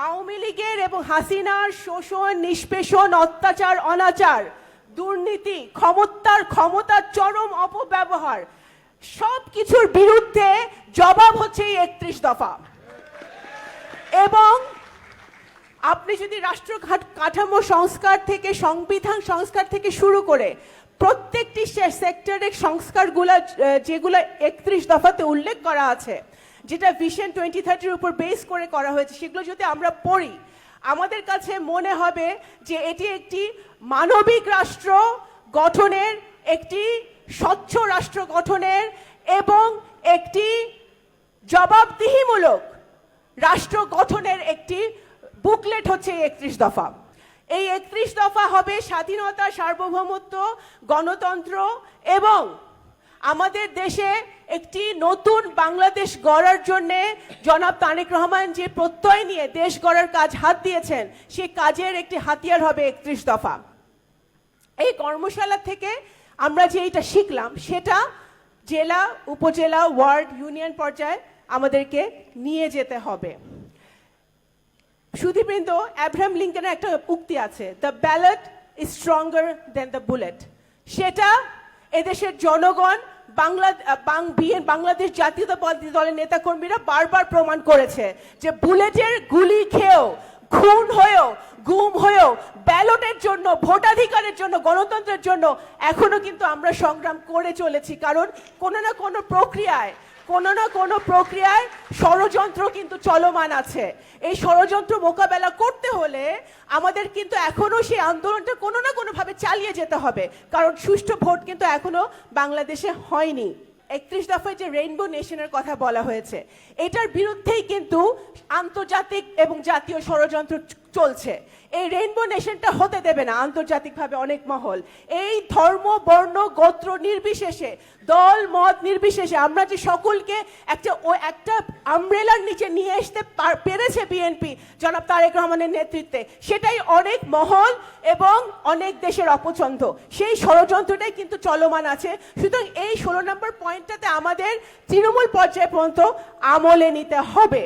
আওয়ামী লীগের এবং হাসিনার শোষণ, নিষ্পেষণ, অত্যাচার, অনাচার, দুর্নীতি, ক্ষমতার চরম অপব্যবহার সব কিছুর বিরুদ্ধে জবাব হচ্ছে এই 31 দফা। এবং আপনি যদি রাষ্ট্র কাঠামো সংস্কার থেকে, সংবিধান সংস্কার থেকে শুরু করে প্রত্যেকটি সেক্টরের সংস্কারগুলো যেগুলো 31 দফাতে উল্লেখ করা আছে, যেটা ভিশন 2030 উপর বেস করে করা হয়েছে, সেগুলো যদি আমরা পড়ি, আমাদের কাছে মনে হবে যে এটি একটি মানবিক রাষ্ট্র গঠনের, একটি স্বচ্ছ রাষ্ট্র গঠনের এবং একটি জবাবদিহিমূলক রাষ্ট্র গঠনের একটি বুকলেট হচ্ছে এই 31 দফা। এই 31 দফা হবে স্বাধীনতা, সার্বভৌমত্ব, গণতন্ত্র এবং আমাদের দেশে একটি নতুন বাংলাদেশ গড়ার জন্যে জনাব তারেক রহমান যে প্রত্যয় নিয়ে দেশ গড়ার কাজ হাত দিয়েছেন, সেই কাজের একটি হাতিয়ার হবে 31 দফা। এই কর্মশালা থেকে আমরা যে এটা শিখলাম, সেটা জেলা, উপজেলা, ওয়ার্ড, ইউনিয়ন পর্যায়ে আমাদেরকে নিয়ে যেতে হবে। সুধীবৃন্দ, অ্যাব্রাহাম লিঙ্কনের একটা উক্তি আছে, the ballot is stronger than the bullet. সেটা এদেশের জনগণ, বাংলাদেশ জাতীয়তাবাদী দলের নেতাকর্মীরা বারবার প্রমাণ করেছে যে বুলেটের গুলি খেয়েও, খুন হয়েও, গুম হয়েও ব্যালটের জন্য, ভোটাধিকারের জন্য, গণতন্ত্রের জন্য এখনো কিন্তু আমরা সংগ্রাম করে চলেছি। কারণ কোনো না কোনো প্রক্রিয়ায় ষড়যন্ত্র কিন্তু চলমান আছে। এই ষড়যন্ত্র মোকাবেলা করতে হলে আমাদের কিন্তু এখনো সেই আন্দোলনটা কোনো না কোনোভাবে চালিয়ে যেতে হবে, কারণ সুষ্ঠু ভোট কিন্তু এখনো বাংলাদেশে হয়নি। 31 দফায় যে রেইনবো নেশনের কথা বলা হয়েছে, এটার বিরুদ্ধেই কিন্তু আন্তর্জাতিক এবং জাতীয় ষড়যন্ত্র চলছে। এই রেইনবো নেশনটা হতে দেবে না আন্তর্জাতিকভাবে অনেক মহল। এই ধর্ম, বর্ণ, গোত্র নির্বিশেষে, দল মত নির্বিশেষে আমরা যে সকলকে একটা আমব্রেলার নিচে নিয়ে আসতে পেরেছে বিএনপি জনাব তারেক রহমানের নেতৃত্বে, সেটাই অনেক মহল এবং অনেক দেশের অপছন্দ। সেই ষড়যন্ত্রটাই কিন্তু চলমান আছে। সুতরাং এই 16 নম্বর পয়েন্টটাতে আমাদের তৃণমূল পর্যায় পর্যন্ত আমলে নিতে হবে।